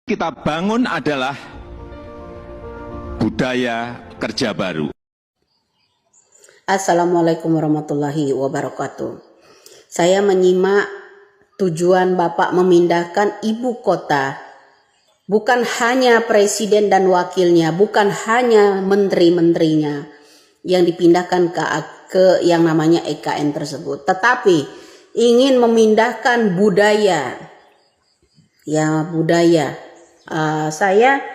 kita bangun adalah budaya kerja baru. Assalamualaikum warahmatullahi wabarakatuh. Saya menyimak tujuan Bapak memindahkan ibu kota. Bukan hanya presiden dan wakilnya, bukan hanya menteri-menterinya yang dipindahkan ke yang namanya EKN tersebut, tetapi ingin memindahkan budaya. Ya, budaya. Saya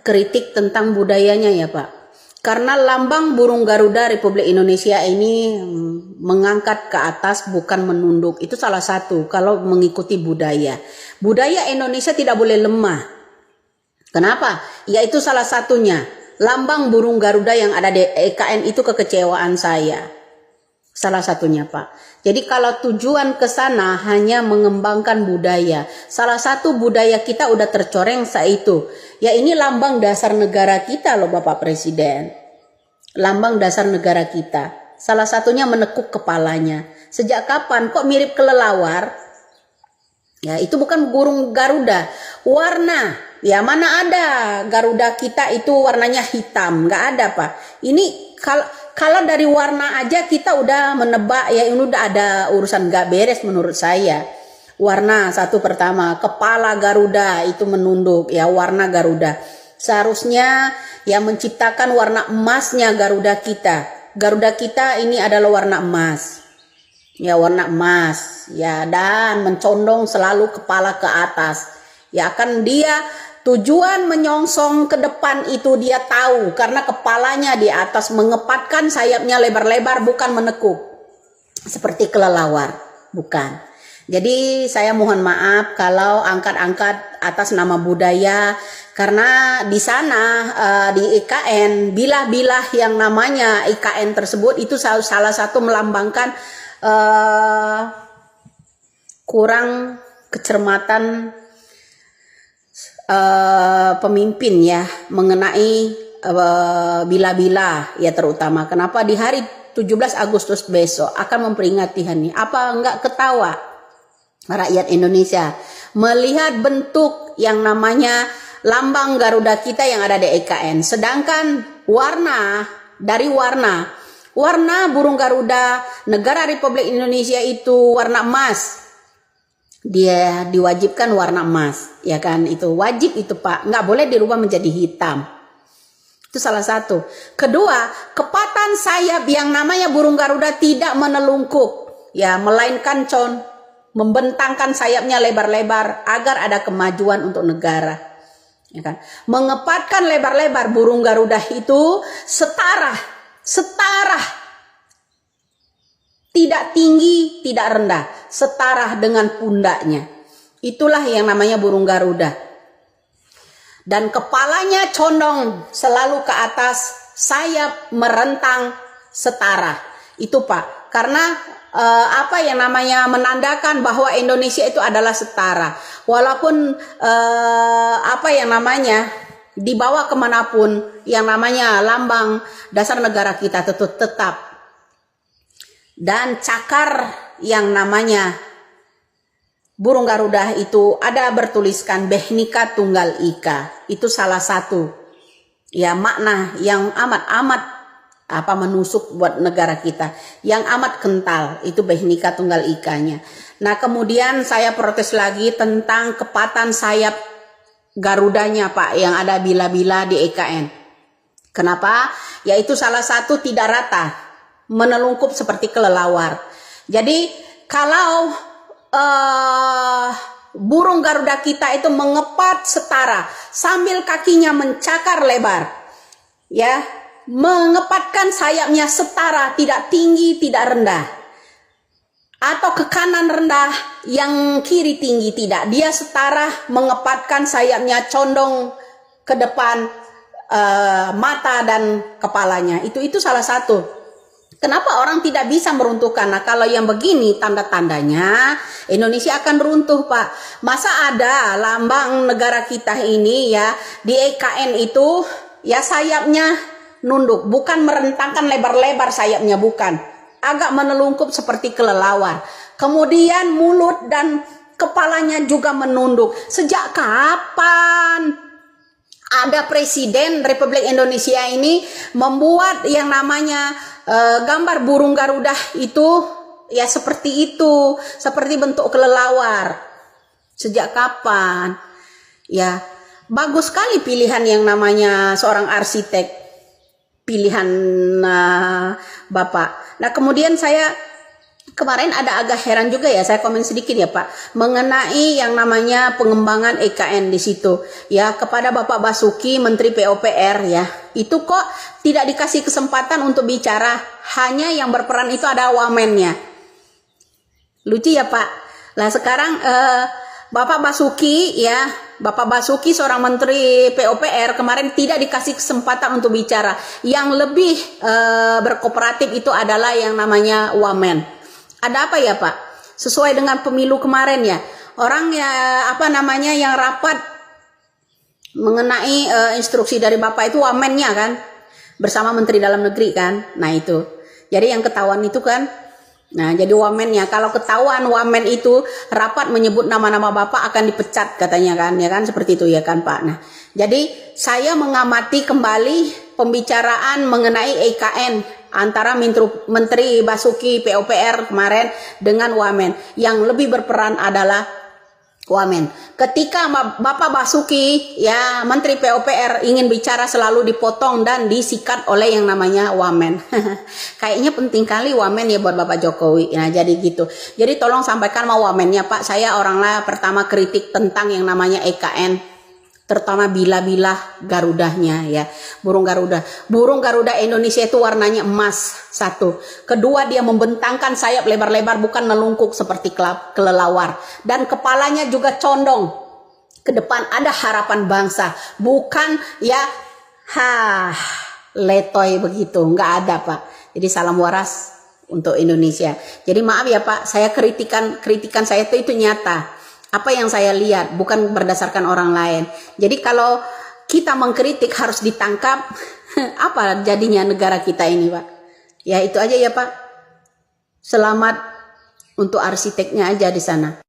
kritik tentang budayanya ya Pak. Karena lambang burung Garuda Republik Indonesia ini mengangkat ke atas bukan menunduk. Itu salah satu kalau mengikuti budaya. Budaya Indonesia tidak boleh lemah. Kenapa? Yaitu salah satunya. Lambang burung Garuda yang ada di EKN itu kekecewaan saya. Salah satunya Pak. Jadi kalau tujuan ke sana hanya mengembangkan budaya. Salah satu budaya kita udah tercoreng itu. Ya ini lambang dasar negara kita loh Bapak Presiden. Lambang dasar negara kita. Salah satunya menekuk kepalanya. Sejak kapan kok mirip kelelawar? Ya itu bukan burung Garuda. Warna. Ya mana ada Garuda kita itu warnanya hitam. Nggak ada Pak. Ini kalau dari warna aja kita udah menebak ya ini udah ada urusan gak beres menurut saya. Warna satu pertama, kepala Garuda itu menunduk ya warna Garuda. Seharusnya yang menciptakan warna emasnya Garuda kita. Garuda kita ini adalah warna emas. Ya warna emas ya dan mencondong selalu kepala ke atas. Ya akan dia tujuan menyongsong ke depan itu dia tahu karena kepalanya di atas mengepatkan sayapnya lebar-lebar bukan menekuk seperti kelelawar, bukan. Jadi saya mohon maaf kalau angkat-angkat atas nama budaya karena di sana di IKN bilah-bilah yang namanya IKN tersebut itu salah satu melambangkan kurang kecermatan pemimpin ya mengenai bila-bila ya terutama kenapa di hari 17 Agustus besok akan memperingati hari ini. Apa enggak ketawa rakyat Indonesia melihat bentuk yang namanya lambang Garuda kita yang ada di EKN, sedangkan warna burung Garuda negara Republik Indonesia itu warna emas. Dia diwajibkan warna emas, ya kan? Itu wajib itu Pak, nggak boleh dirubah menjadi hitam. Itu salah satu. Kedua, kepatan sayap yang namanya burung Garuda tidak menelungkup, ya, melainkan membentangkan sayapnya lebar-lebar agar ada kemajuan untuk negara. Ya kan? Mengepatkan lebar-lebar burung Garuda itu setara. Tidak tinggi, tidak rendah, setara dengan pundaknya. Itulah yang namanya burung Garuda. Dan kepalanya condong selalu ke atas, sayap merentang setara. Itu Pak, karena apa yang namanya menandakan bahwa Indonesia itu adalah setara. Walaupun apa yang namanya dibawa kemanapun yang namanya lambang dasar negara kita tetap. Dan cakar yang namanya burung Garuda itu ada bertuliskan Bhinneka Tunggal Ika. Itu salah satu ya makna yang amat menusuk buat negara kita. Yang amat kental itu Bhinneka Tunggal Ikanya. Nah kemudian saya protes lagi tentang kepatan sayap Garudanya Pak yang ada bila-bila di EKN. Kenapa? Yaitu salah satu tidak rata. Menelungkup seperti kelelawar. Jadi kalau burung Garuda kita itu mengepat setara sambil kakinya mencakar lebar, ya, mengepatkan sayapnya setara, tidak tinggi, tidak rendah, atau ke kanan rendah, yang kiri tinggi tidak. Dia setara, mengepatkan sayapnya condong ke depan mata dan kepalanya. Itu salah satu. Kenapa orang tidak bisa meruntuhkan? Nah kalau yang begini tanda-tandanya Indonesia akan runtuh Pak. Masa ada lambang negara kita ini ya di EKN itu ya sayapnya nunduk. Bukan merentangkan lebar-lebar sayapnya, bukan. Agak menelungkup seperti kelelawar. Kemudian mulut dan kepalanya juga menunduk. Sejak kapan ada presiden Republik Indonesia ini membuat yang namanya gambar burung Garuda itu ya seperti itu, seperti bentuk kelelawar. Sejak kapan? Ya, bagus sekali pilihan yang namanya seorang arsitek, pilihan Bapak. Nah, kemudian saya kemarin ada agak heran juga ya, saya komen sedikit ya Pak, mengenai yang namanya pengembangan EKN di situ. Ya, kepada Bapak Basuki, Menteri PUPR ya, itu kok tidak dikasih kesempatan untuk bicara, hanya yang berperan itu ada wamennya. Lucu ya Pak. Nah sekarang Bapak Basuki ya, Bapak Basuki seorang Menteri PUPR kemarin tidak dikasih kesempatan untuk bicara. Yang lebih berkooperatif itu adalah yang namanya wamen. Ada apa ya Pak? Sesuai dengan pemilu kemarin ya, orang ya apa namanya yang rapat mengenai instruksi dari Bapak itu wamennya kan, bersama Menteri Dalam Negeri kan. Nah itu, jadi yang ketahuan itu kan. Nah, jadi wamennya, kalau ketahuan wamen itu rapat menyebut nama-nama Bapak akan dipecat katanya kan, ya kan seperti itu ya kan Pak. Nah, jadi saya mengamati kembali pembicaraan mengenai EKN antara Menteri Basuki PUPR kemarin dengan wamen. Yang lebih berperan adalah wamen. Ketika Bapak Basuki ya Menteri PUPR ingin bicara selalu dipotong dan disikat oleh yang namanya wamen. Kayaknya penting kali wamen ya buat Bapak Jokowi. Nah jadi gitu. Jadi tolong sampaikan mau wamennya Pak. Saya orangnya pertama kritik tentang yang namanya EKN. Terutama bilah-bilah Garudanya ya, burung Garuda. Burung Garuda Indonesia itu warnanya emas, satu. Kedua, dia membentangkan sayap lebar-lebar, bukan melungkuk seperti kelelawar. Dan kepalanya juga condong ke depan, ada harapan bangsa. Bukan ya, letoy begitu, nggak ada Pak. Jadi salam waras untuk Indonesia. Jadi maaf ya Pak, saya kritikan saya itu nyata. Apa yang saya lihat, bukan berdasarkan orang lain. Jadi kalau kita mengkritik harus ditangkap, apa jadinya negara kita ini Pak? Ya itu aja ya Pak. Selamat untuk arsiteknya aja di sana.